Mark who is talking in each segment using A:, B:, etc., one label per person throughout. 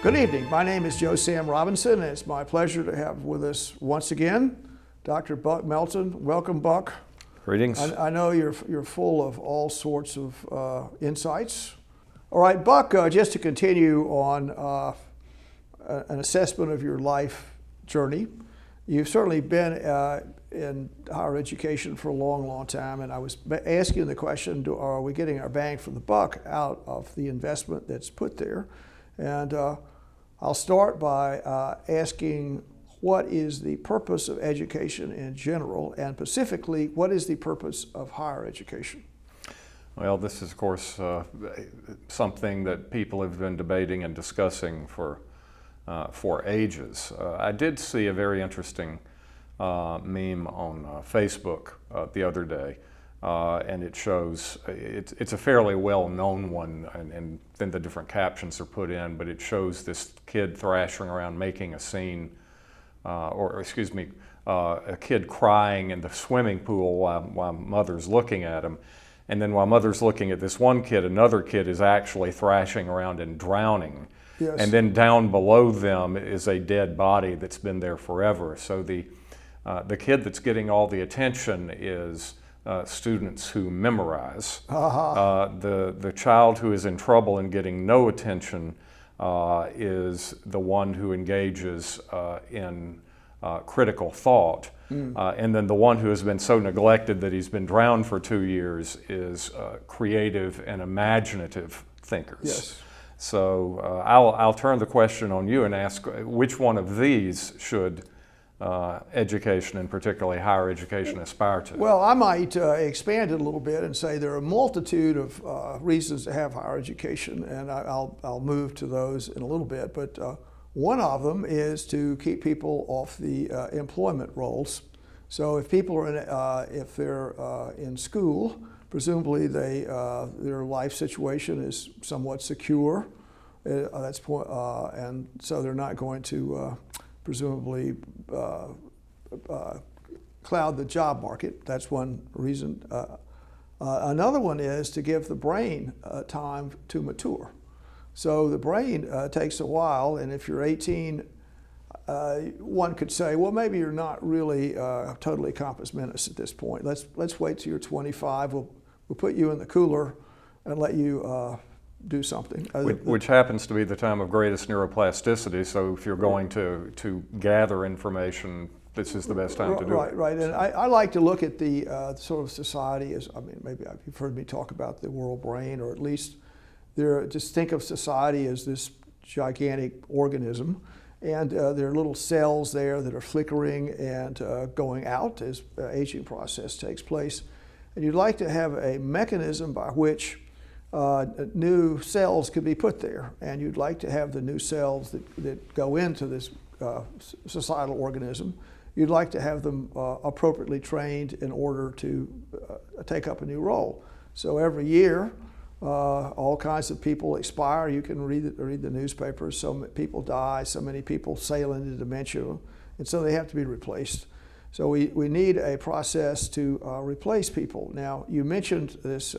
A: Good evening. My name is Joe Sam Robinson, and it's my pleasure to have with us once again Dr. Buck Melton. Welcome, Buck.
B: Greetings.
A: I know you're full of all sorts of insights. All right, Buck, just to continue on an assessment of your life journey, you've certainly been in higher education for a long, long time, and I was asking the question, are we getting our bang for the buck out of the investment that's put there? And I'll start by asking, what is the purpose of education in general, and specifically, what is the purpose of higher education?
B: Well, this is, of course, something that people have been debating and discussing for ages. I did see a very interesting meme on Facebook the other day, and it shows, it's a fairly well-known one, and then the different captions are put in, but it shows this kid thrashing around making a scene, a kid crying in the swimming pool while mother's looking at him. And then while mother's looking at this one kid, another kid is actually thrashing around and drowning.
A: Yes.
B: And then down below them is a dead body that's been there forever. So the kid that's getting all the attention is students who memorize. The child who is in trouble and getting no attention is the one who engages in critical thought. And then the one who has been so neglected that he's been drowned for 2 years is creative and imaginative thinkers.
A: Yes.
B: So I'll turn the question on you and ask, which one of these should education, and particularly higher education, aspire to?
A: Well, I might expand it a little bit and say there are a multitude of reasons to have higher education, and I'll move to those in a little bit. But one of them is to keep people off the employment rolls. So if people are if they're in school, presumably their life situation is somewhat secure. And so they're not going to presumably cloud the job market. That's one reason. Another one is to give the brain time to mature. So the brain takes a while, and if you're 18, one could say, well, maybe you're not really totally compos mentis at this point. Let's wait till you're 25. We'll put you in the cooler and let you do something.
B: Which happens to be the time of greatest neuroplasticity. So if you're going to gather information, this is the best time to do it.
A: Right. And I like to look at the sort of society as, maybe you've heard me talk about the world brain, or at least just think of society as this gigantic organism, and there are little cells there that are flickering and going out as the aging process takes place. And you'd like to have a mechanism by which new cells could be put there, and you'd like to have the new cells that go into this societal organism, you'd like to have them appropriately trained in order to take up a new role. So every year, all kinds of people expire. You can read the newspapers. So many people die, so many people sail into dementia, and so they have to be replaced. So we need a process to replace people. Now, you mentioned this,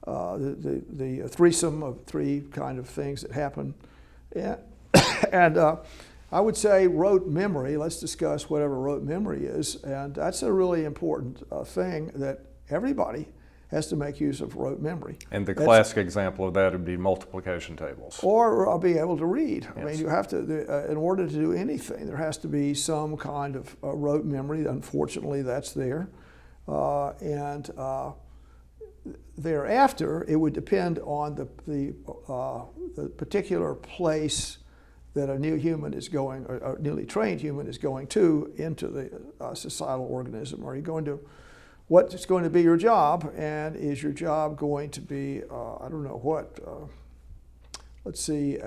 A: the threesome of three kind of things that happen. And I would say rote memory. Let's discuss whatever rote memory is. And that's a really important thing, that everybody has to make use of rote memory.
B: And the classic example of that would be multiplication tables.
A: Or be able to read.
B: Yes.
A: I mean, you have to, in order to do anything, there has to be some kind of rote memory. Unfortunately, that's there. And thereafter, it would depend on the particular place that a new human is going, or a newly trained human is going to, into the societal organism. Are you going to, what's going to be your job, and is your job going to be, I don't know what, let's see,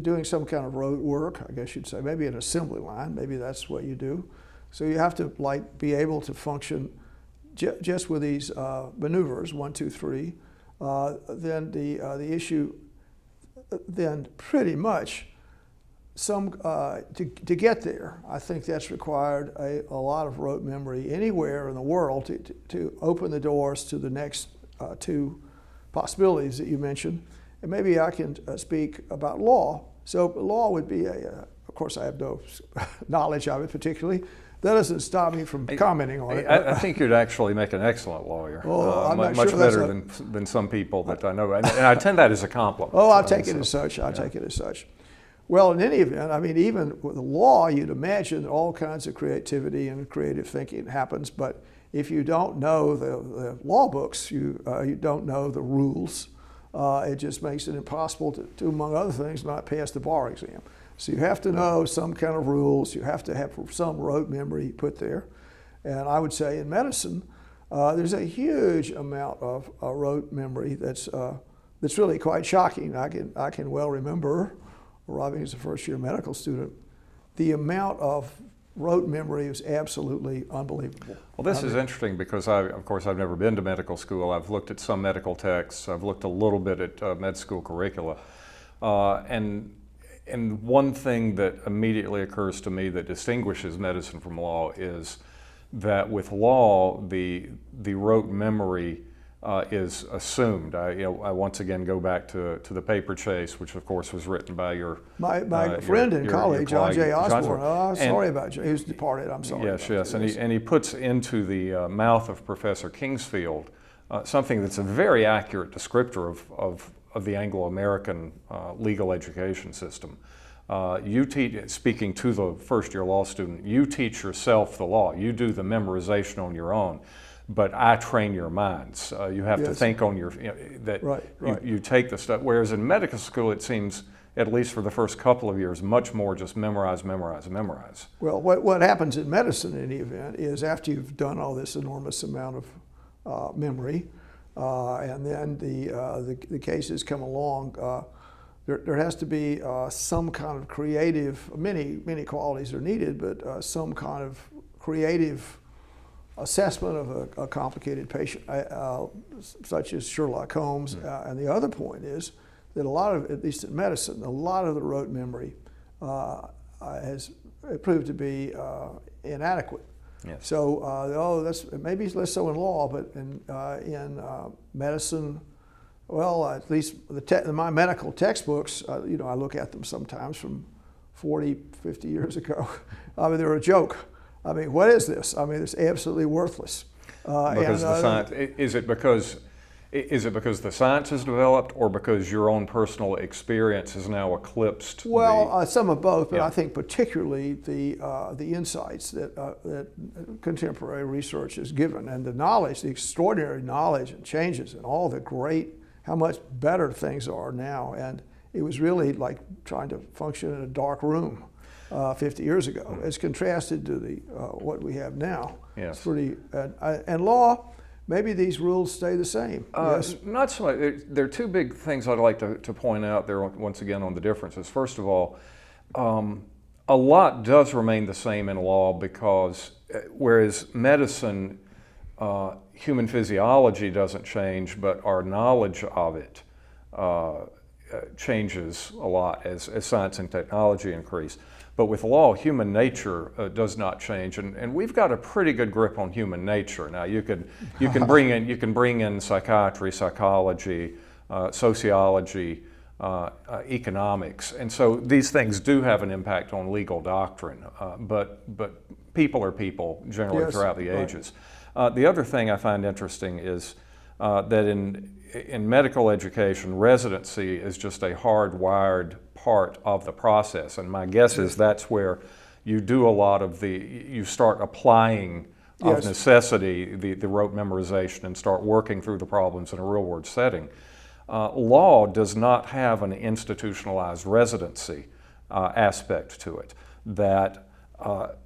A: doing some kind of road work, I guess you'd say, maybe an assembly line, maybe that's what you do. So you have to be able to function just with these maneuvers, 1, 2, 3. Then the issue, then pretty much, to get there, I think that's required a lot of rote memory anywhere in the world to open the doors to the next two possibilities that you mentioned. And maybe I can speak about law. So law would be of course I have no knowledge of it particularly. That doesn't stop me from commenting on it.
B: I think you'd actually make an excellent lawyer.
A: I'm not
B: much
A: sure that's
B: better than some people that I know. And I tend that as a compliment.
A: Oh, I'll take it as such. I'll take it as such. Well, in any event, I mean, even with the law, you'd imagine all kinds of creativity and creative thinking happens. But if you don't know the law books, you don't know the rules. It just makes it impossible to, among other things, not pass the bar exam. So you have to know some kind of rules. You have to have some rote memory put there. And I would say in medicine, there's a huge amount of rote memory that's really quite shocking. I can well remember, arriving as a first-year medical student, the amount of rote memory is absolutely unbelievable.
B: Well, this is interesting because, of course, I've never been to medical school. I've looked at some medical texts. I've looked a little bit at med school curricula. And one thing that immediately occurs to me that distinguishes medicine from law is that with law, the rote memory is assumed. I once again go back to the paper chase, which of course was written by
A: my friend and colleague, John J. Osborne. Oh, sorry about John. He was departed. I'm sorry.
B: Yes. And he puts into the mouth of Professor Kingsfield something that's a very accurate descriptor of the Anglo-American legal education system. Speaking to the first-year law student, you teach yourself the law. You do the memorization on your own, but I train your minds. You have to think on your, you take the stuff. Whereas in medical school, it seems, at least for the first couple of years, much more just memorize.
A: Well, what happens in medicine in any event is after you've done all this enormous amount of memory, and then the cases come along, there has to be some kind of creative, many qualities are needed, but some kind of creative assessment of a complicated patient, such as Sherlock Holmes. And the other point is that a lot of, at least in medicine, a lot of the rote memory has proved to be inadequate.
B: Yes.
A: So, that's maybe less so in law, but in medicine, well, at least my medical textbooks, I look at them sometimes from 40, 50 years ago. I mean, they're a joke. I mean, what is this? I mean, it's absolutely worthless.
B: Because the science, is it because the science has developed, or because your own personal experience has now eclipsed?
A: Well, some of both, but I think particularly the insights that contemporary research has given, and the knowledge, the extraordinary knowledge and changes, and all the great, how much better things are now. And it was really like trying to function in a dark room 50 years ago, as contrasted to what we have now.
B: Yes.
A: It's pretty, and law, maybe these rules stay the same. Yes.
B: Not so much. There are two big things I'd like to point out there once again on the differences. First of all, a lot does remain the same in law because whereas medicine, human physiology doesn't change, but our knowledge of it changes a lot as science and technology increase. But with law, human nature does not change, and we've got a pretty good grip on human nature. Now you can bring in psychiatry, psychology, sociology, economics, and so these things do have an impact on legal doctrine. But people are people generally throughout the ages. The other thing I find interesting is that in medical education, residency is just a hardwired part of the process, and my guess is that's where you do a lot of you start applying of necessity the rote memorization and start working through the problems in a real world setting. Law does not have an institutionalized residency aspect to it, that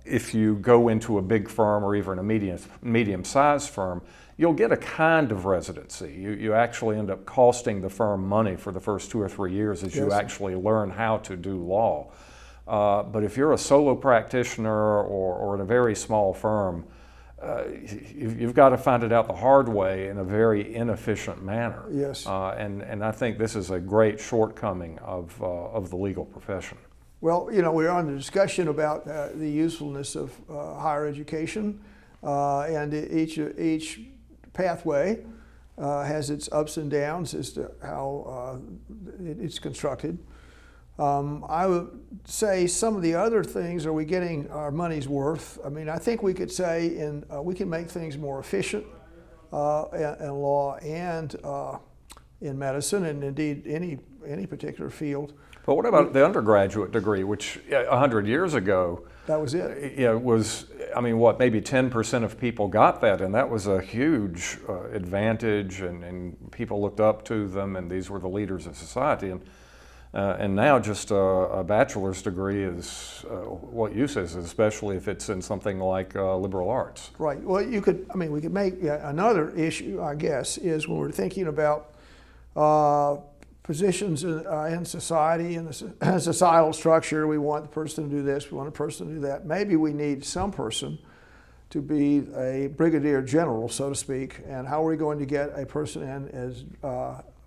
B: if you go into a big firm or even a medium-sized firm, you'll get a kind of residency. You actually end up costing the firm money for the first 2 or 3 years as you actually learn how to do law. But if you're a solo practitioner or in a very small firm, you've got to find it out the hard way in a very inefficient manner.
A: Yes.
B: And I think this is a great shortcoming of the legal profession.
A: Well, we're on the discussion about the usefulness of higher education, and each pathway has its ups and downs as to how it's constructed. I would say some of the other things, are we getting our money's worth? I mean, I think we could say we can make things more efficient in law and in medicine, and indeed any particular field.
B: But what about the undergraduate degree, which 100 years ago,
A: That was it.
B: was, I mean, what, maybe 10% of people got that, and that was a huge advantage, and people looked up to them, and these were the leaders of society. And now just a bachelor's degree is what use is, especially if it's in something like liberal arts.
A: Right. Well, we could make another issue, I guess, is when we're thinking about positions in society, in the societal structure. We want the person to do this, we want a person to do that. Maybe we need some person to be a brigadier general, so to speak, and how are we going to get a person in as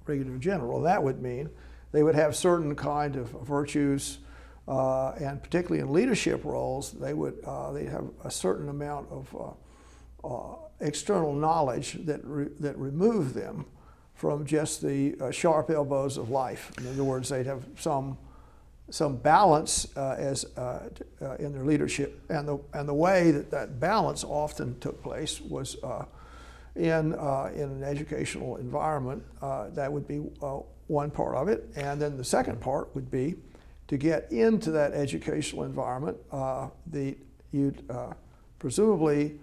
A: brigadier general? That would mean they would have certain kind of virtues, and particularly in leadership roles, they'd have a certain amount of external knowledge that remove them from just the sharp elbows of life. In other words, they'd have some balance in their leadership, and the way that balance often took place was in an educational environment. That would be one part of it, and then the second part would be to get into that educational environment. Presumably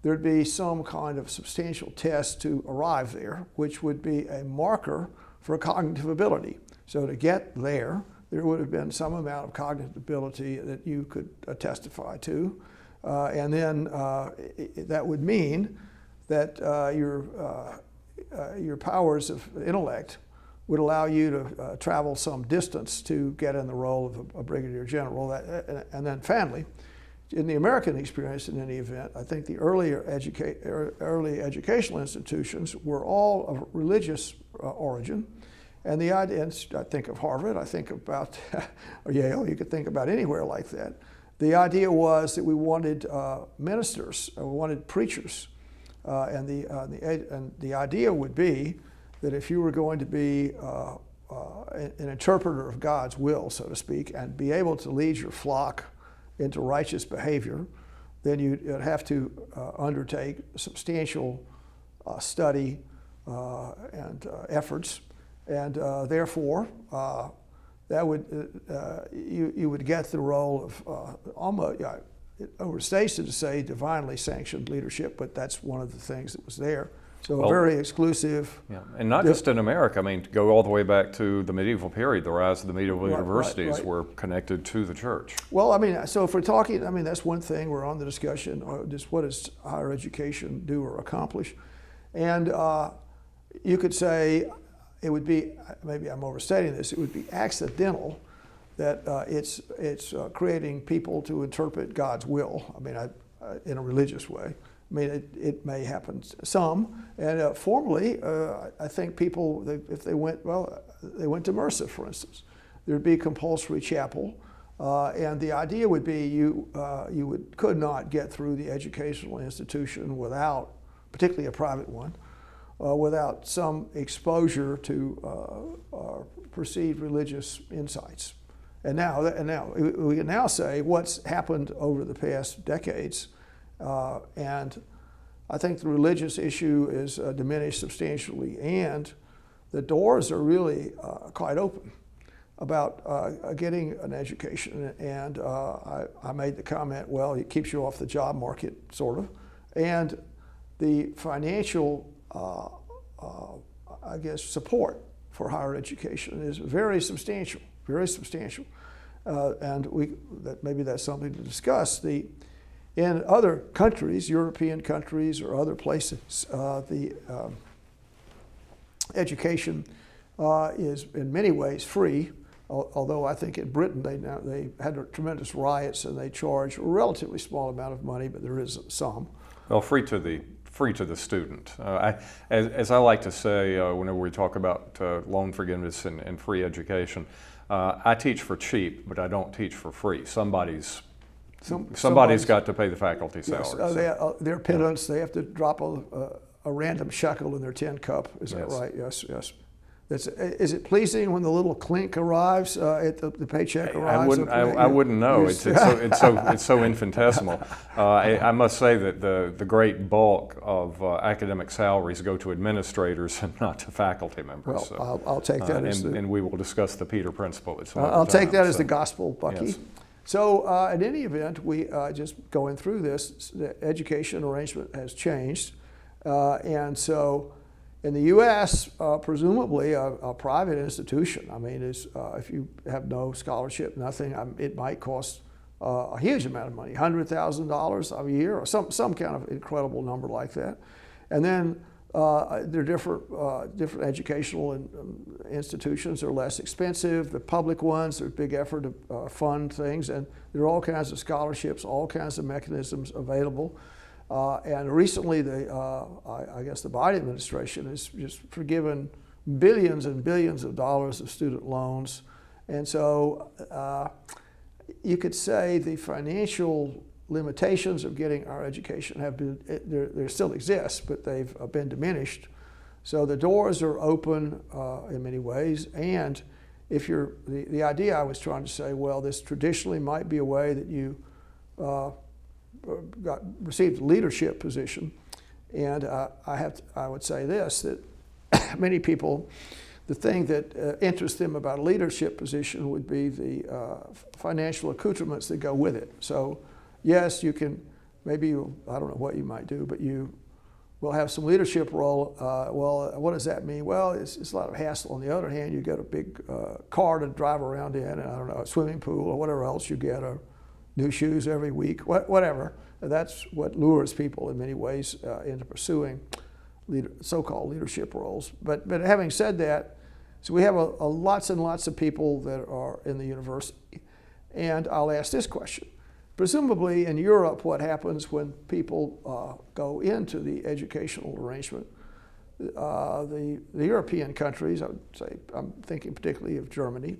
A: there'd be some kind of substantial test to arrive there, which would be a marker for cognitive ability. So to get there would have been some amount of cognitive ability that you could testify to. And then that would mean that your powers of intellect would allow you to travel some distance to get in the role of a brigadier general. And then finally, in the American experience, in any event, I think the early educational institutions were all of religious origin. And the idea, and I think of Harvard, I think about Yale, you could think about anywhere like that. The idea was that we wanted ministers, we wanted preachers. And the idea would be that if you were going to be an interpreter of God's will, so to speak, and be able to lead your flock into righteous behavior, then you'd have to undertake substantial study and efforts, and therefore that would you would get the role of almost, it overstates it to say divinely sanctioned leadership, but that's one of the things that was there. So very exclusive.
B: Yeah, and not just in America. I mean, to go all the way back to the medieval period, the rise of the medieval universities were connected to the church.
A: Well, I mean, so if we're talking, I mean, that's one thing. We're on the discussion, just what does higher education do or accomplish? And you could say it would be, maybe I'm overstating this, it would be accidental that it's creating people to interpret God's will. I mean, in a religious way. I mean, it may happen some, and formally, I think people, if they went to Mercer, for instance, there'd be compulsory chapel, and the idea would be you could not get through the educational institution without, particularly a private one, without some exposure to perceived religious insights. And now we can now say what's happened over the past decades. And I think the religious issue is diminished substantially, and the doors are really quite open about getting an education. And I made the comment, well, it keeps you off the job market, sort of. And the financial, I guess, support for higher education is very substantial, very substantial. And maybe that's something to discuss. In other countries, European countries or other places, the education is in many ways free. Although I think in Britain they had tremendous riots and they charge a relatively small amount of money, but there is some.
B: Well, free to the student. As I like to say, whenever we talk about loan forgiveness and free education, I teach for cheap, but I don't teach for free. Somebody's got to pay the faculty salary.
A: Yes, they're pittance. They have to drop a random shekel in their tin cup. Is that right? Yes, yes. Is it pleasing when the little clink arrives at the paycheck arrives?
B: I wouldn't know. It's so infinitesimal. I must say that the great bulk of academic salaries go to administrators and not to faculty members.
A: Well, I'll take that
B: and we will discuss the Peter Principle at some other
A: I'll take
B: time,
A: that as the gospel, Bucky.
B: Yes.
A: So in any event, we just going through this, the education arrangement has changed. And so in the U.S., presumably a private institution, I mean, if you have no scholarship, nothing, it might cost a huge amount of money, $100,000 a year or some kind of incredible number like that. And then there are different educational institutions are less expensive. The public ones, there's big effort to fund things, and there are all kinds of scholarships, all kinds of mechanisms available. And recently, I guess the Biden administration has just forgiven billions and billions of dollars of student loans. And so you could say the financial limitations of getting our education have been, there still exist, but they've been diminished. So the doors are open in many ways. And if you're, the idea I was trying to say, well, this traditionally might be a way that you received a leadership position. And I would say this, that many people, the thing that interests them about a leadership position would be the financial accoutrements that go with it. So yes, you can, maybe, I don't know what you might do, but you will have some leadership role. Well, what does that mean? Well, it's a lot of hassle. On the other hand, you get a big car to drive around in, and I don't know, a swimming pool or whatever else you get, or new shoes every week, whatever. That's what lures people in many ways into pursuing so-called leadership roles. But having said that, so we have lots and lots of people that are in the university. And I'll ask this question. Presumably in Europe, what happens when people go into the educational arrangement, the European countries, I would say, I'm thinking particularly of Germany,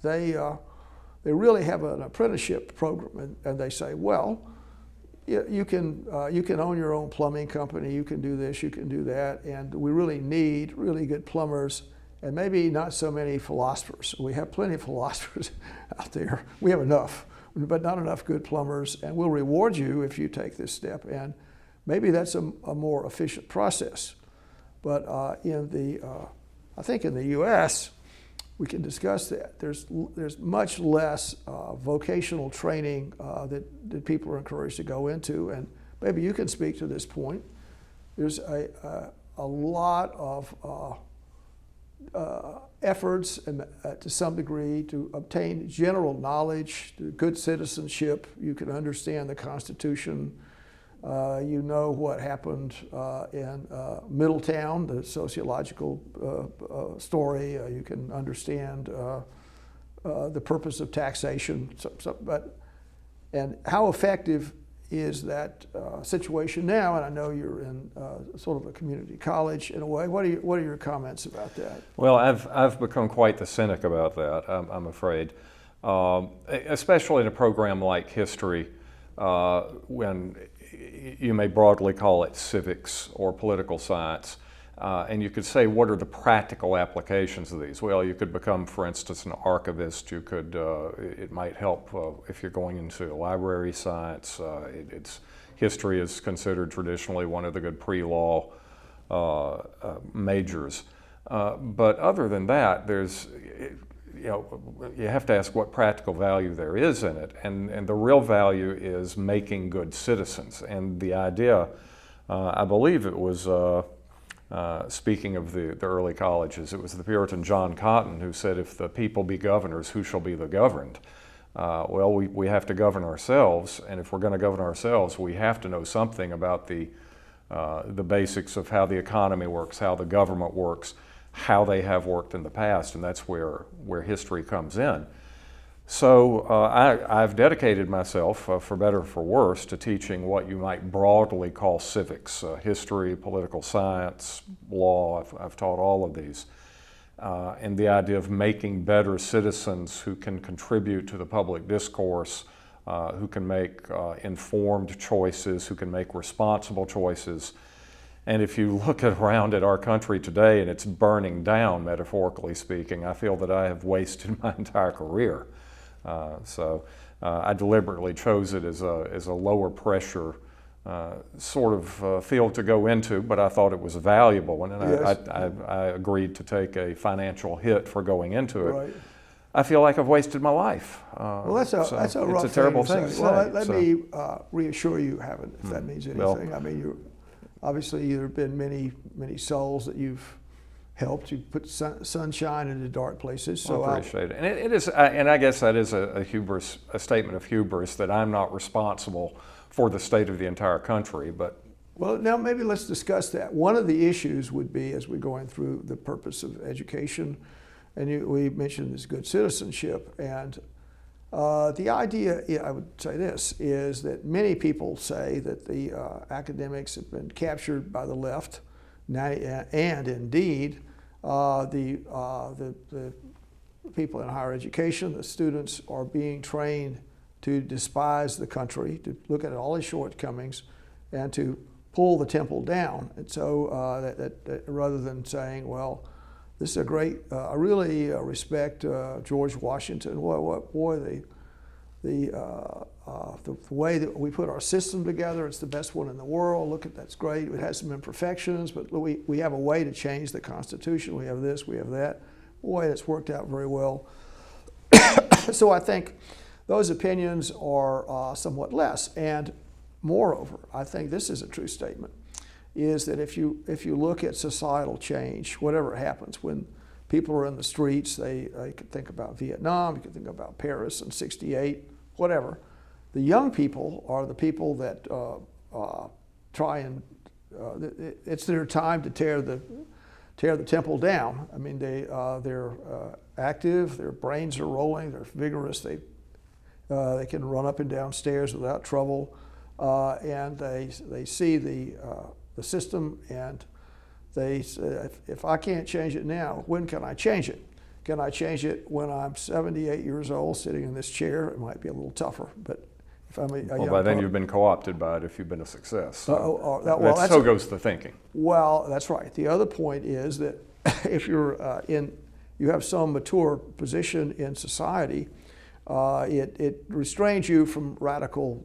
A: they really have an apprenticeship program, and they say, well, you can own your own plumbing company, you can do this, you can do that, and we really need really good plumbers, and maybe not so many philosophers. We have plenty of philosophers out there. We have enough, but not enough good plumbers, and we'll reward you if you take this step, and maybe that's a more efficient process. But I think in the U.S., we can discuss that. There's much less vocational training that people are encouraged to go into, and maybe you can speak to this point. There's a lot of efforts and to some degree to obtain general knowledge, to good citizenship. You can understand the Constitution. You know what happened in Middletown, the sociological story. You can understand the purpose of taxation. And how effective is that situation now? And I know you're in sort of a community college in a way. What are your comments about that?
B: Well, I've become quite the cynic about that, I'm afraid, especially in a program like history, when you may broadly call it civics or political science. And you could say, what are the practical applications of these? Well, you could become, for instance, an archivist. You could, it might help if you're going into library science. History is considered traditionally one of the good pre-law majors. But other than that, you have to ask what practical value there is in it. And the real value is making good citizens. And the idea, I believe it was, speaking of the early colleges, it was the Puritan John Cotton who said, if the people be governors, who shall be the governed? Well, we have to govern ourselves, and if we're going to govern ourselves, we have to know something about the basics of how the economy works, how the government works, how they have worked in the past, and that's where history comes in. So I've dedicated myself, for better or for worse, to teaching what you might broadly call civics, history, political science, law. I've taught all of these. And the idea of making better citizens who can contribute to the public discourse, who can make informed choices, who can make responsible choices. And if you look around at our country today and it's burning down, metaphorically speaking, I feel that I have wasted my entire career. So I deliberately chose it as a lower pressure sort of field to go into, but I thought it was a valuable one, and
A: Yes.
B: I agreed to take a financial hit for going into it.
A: Right.
B: I feel like I've wasted my life.
A: Well, that's a rough
B: it's a terrible
A: thing
B: thing to say.
A: Well, let
B: so.
A: me reassure you haven't, if that means anything.
B: Well-
A: I mean, obviously there have been many souls that you've helped. You put sunshine into dark places. So
B: I appreciate it. And it is, and I guess that is a statement of hubris that I'm not responsible for the state of the entire country, but
A: well, now maybe let's discuss that. One of the issues would be, as we're going through the purpose of education, and we mentioned this good citizenship, and the idea, I would say this, is that many people say that the academics have been captured by the left, and indeed the people in higher education, the students, are being trained to despise the country, to look at all its shortcomings, and to pull the temple down. And so that rather than saying, well, this is a great, I really respect George Washington. Boy, the way that we put our system together, it's the best one in the world. Look at that's great. It has some imperfections, but we have a way to change the Constitution. We have this, we have that. Boy, it's worked out very well. So I think those opinions are somewhat less. And moreover, I think this is a true statement, is that if you look at societal change, whatever happens, when people are in the streets, they could think about Vietnam, you could think about Paris in '68, whatever. The young people are the people that try and, it's their time to tear the temple down. I mean, they're active, their brains are rolling, they're vigorous, they can run up and down stairs without trouble, and they see the system, and they say, if I can't change it now, when can I change it? Can I change it when I'm 78 years old, sitting in this chair? It might be a little tougher, but if I'm a young
B: well, by then
A: pro-
B: you've been co-opted by it if you've been a success. So
A: that's-
B: goes the thinking.
A: Well, that's right. The other point is that if you have some mature position in society, it restrains you from radical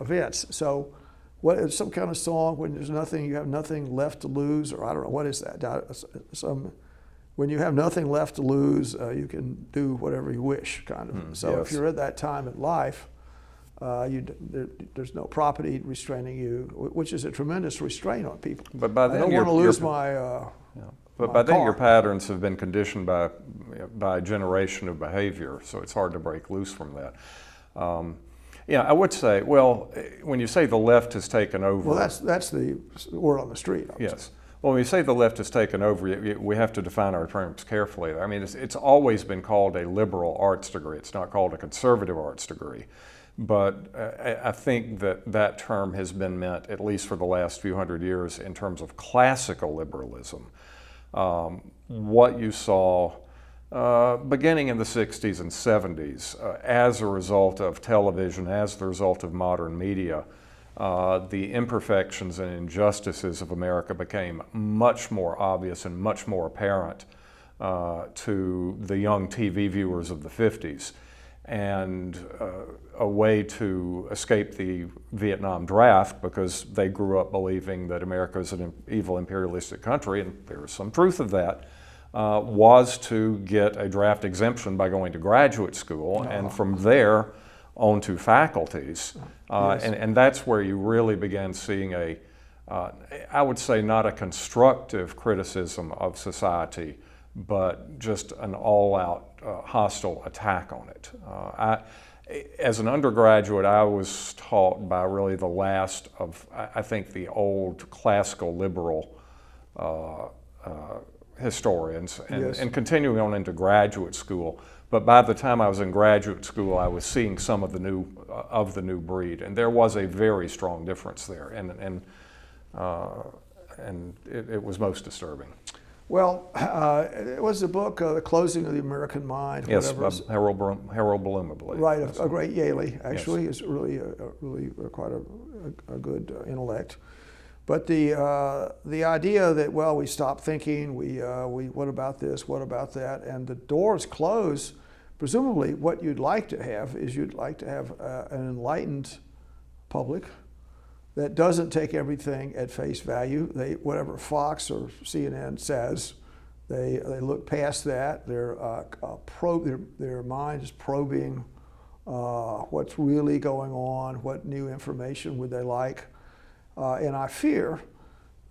A: events. So, what is some kind of song when there's nothing, you have nothing left to lose, or I don't know, what is that? When you have nothing left to lose, you can do whatever you wish, kind of. So
B: yes.
A: if you're at that time in life, there's no property restraining you, which is a tremendous restraint on people.
B: But by then
A: I don't want to lose my.
B: But
A: my
B: by then your
A: car.
B: patterns have been conditioned by a generation of behavior, so it's hard to break loose from that. Yeah, I would say, well, when you say the left has taken over.
A: Well, that's the word on the street. I would say.
B: Yes. Well, when you say the left has taken over, we have to define our terms carefully. I mean, it's always been called a liberal arts degree. It's not called a conservative arts degree. But I think that term has been meant, at least for the last few hundred years, in terms of classical liberalism. What you saw beginning in the 60s and 70s, as a result of television, as the result of modern media, the imperfections and injustices of America became much more obvious and much more apparent to the young TV viewers of the 50s. And a way to escape the Vietnam draft, because they grew up believing that America is an evil imperialistic country, and there is some truth of that, was to get a draft exemption by going to graduate school, and from there on to faculties.
A: Yes.
B: And that's where you really began seeing I would say not a constructive criticism of society, but just an all-out hostile attack on it. As an undergraduate, I was taught by really the last of, I think, the old classical liberal historians, and,
A: Yes.
B: and continuing on into graduate school. But by the time I was in graduate school, I was seeing some of the new breed, and there was a very strong difference there, and it was most disturbing.
A: Well, it was the book, The Closing of the American Mind.
B: Yes,
A: whatever.
B: by Harold Bloom, I believe.
A: Right,
B: That's
A: a great Yaley, actually.
B: Yes.
A: Is really quite a good intellect. But the idea that, well, we stop thinking, we what about this, what about that, and the doors close. Presumably, what you'd like to have is you'd like to have an enlightened public that doesn't take everything at face value. Whatever Fox or CNN says, they look past that. Their mind is probing what's really going on, what new information would they like, and I fear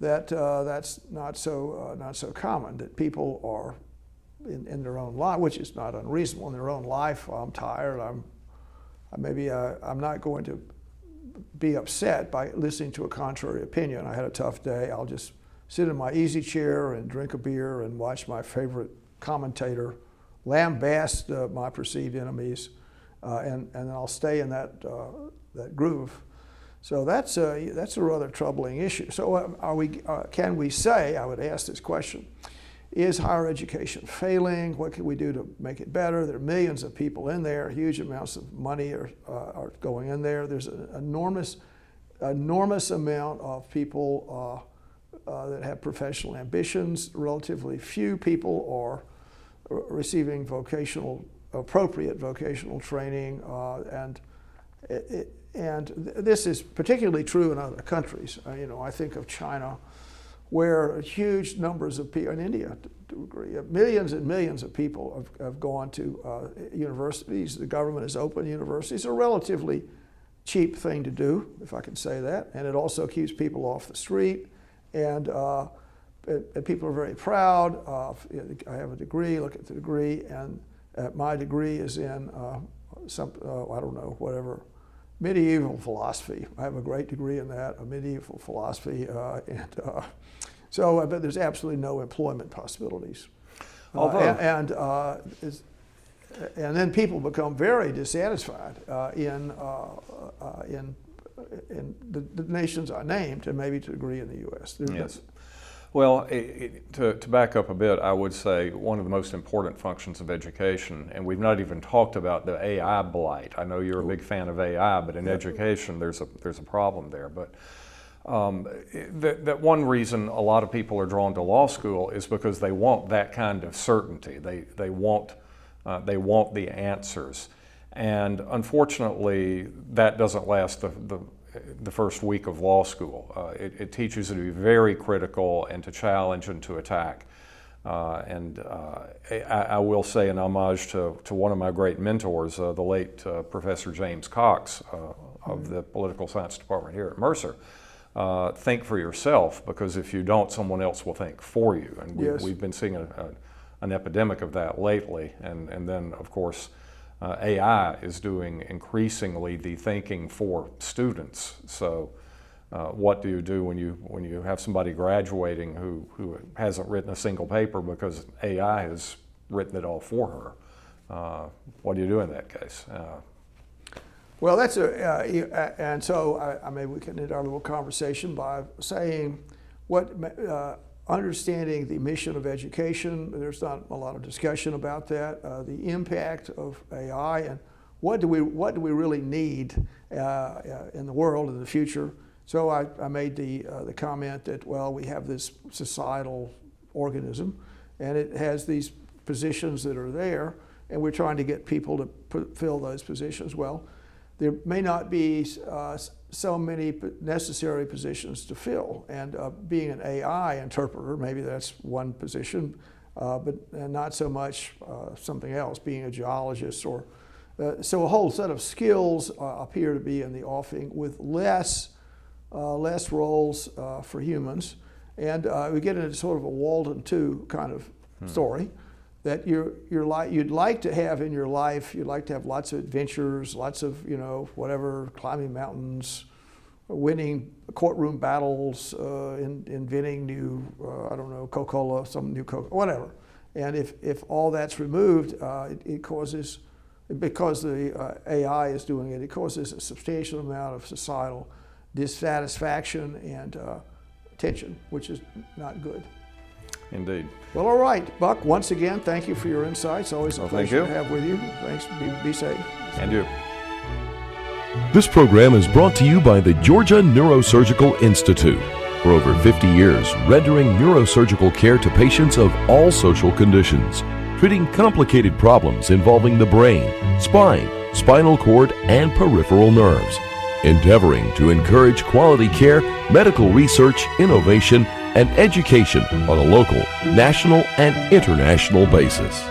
A: that that's not so common. That people are in their own life, which is not unreasonable. In their own life, I'm tired. I'm not going to be upset by listening to a contrary opinion. I had a tough day. I'll just sit in my easy chair and drink a beer and watch my favorite commentator lambaste my perceived enemies, and then I'll stay in that groove. So that's a rather troubling issue. So can we say, I would ask this question, is higher education failing? What can we do to make it better? There are millions of people in there. Huge amounts of money are going in there. There's an enormous amount of people that have professional ambitions. Relatively few people are receiving appropriate vocational training, and this is particularly true in other countries. I think of China, where huge numbers of people, in India to a degree, millions and millions of people have gone to universities. The government has opened universities. It's a relatively cheap thing to do, if I can say that, and it also keeps people off the street, and people are very proud. I have a degree, look at the degree, and my degree is in I don't know, whatever, medieval philosophy. I have a great degree in that, a medieval philosophy, but there's absolutely no employment possibilities. And then people become very dissatisfied in the nations I named, and maybe to a degree in the U.S.
B: Yes. Well, to back up a bit, I would say one of the most important functions of education, and we've not even talked about the AI blight. I know you're a big fan of AI, but in education there's a problem there. But that one reason a lot of people are drawn to law school is because they want that kind of certainty. They want the answers, and unfortunately that doesn't last the first week of law school. It teaches you to be very critical and to challenge and to attack. I will say, in homage to one of my great mentors, the late Professor James Cox of the Political Science Department here at Mercer, think for yourself, because if you don't, someone else will think for you. And we've been seeing an epidemic of that lately. And then, of course, AI is doing increasingly the thinking for students. So what do you do when you have somebody graduating who hasn't written a single paper because AI has written it all for her? What do you do in that case?
A: Well, that's and so maybe we can end our little conversation by saying understanding the mission of education. There's not a lot of discussion about that. The impact of AI, and what do we really need in the world in the future. So I made the comment that, well, we have this societal organism, and it has these positions that are there, and we're trying to get people to fill those positions. Well, there may not be so many necessary positions to fill, and being an AI interpreter, maybe that's one position, but not so much something else, being a geologist, or so a whole set of skills appear to be in the offing with less roles for humans, and we get into sort of a Walden 2 kind of story. That you'd like to have in your life. You'd like to have lots of adventures, lots of whatever, climbing mountains, winning courtroom battles, inventing new Coca-Cola, some new Coca, whatever. And if all that's removed, it causes, because the AI is doing it, it causes a substantial amount of societal dissatisfaction and tension, which is not good.
B: Indeed.
A: Well, all right, Buck, once again, thank you for your insights. Always a pleasure to have with you. Thanks. Be safe.
B: And you.
C: This program is brought to you by the Georgia Neurosurgical Institute. For over 50 years, rendering neurosurgical care to patients of all social conditions, treating complicated problems involving the brain, spine, spinal cord, and peripheral nerves. Endeavoring to encourage quality care, medical research, innovation, and education on a local, national, and international basis.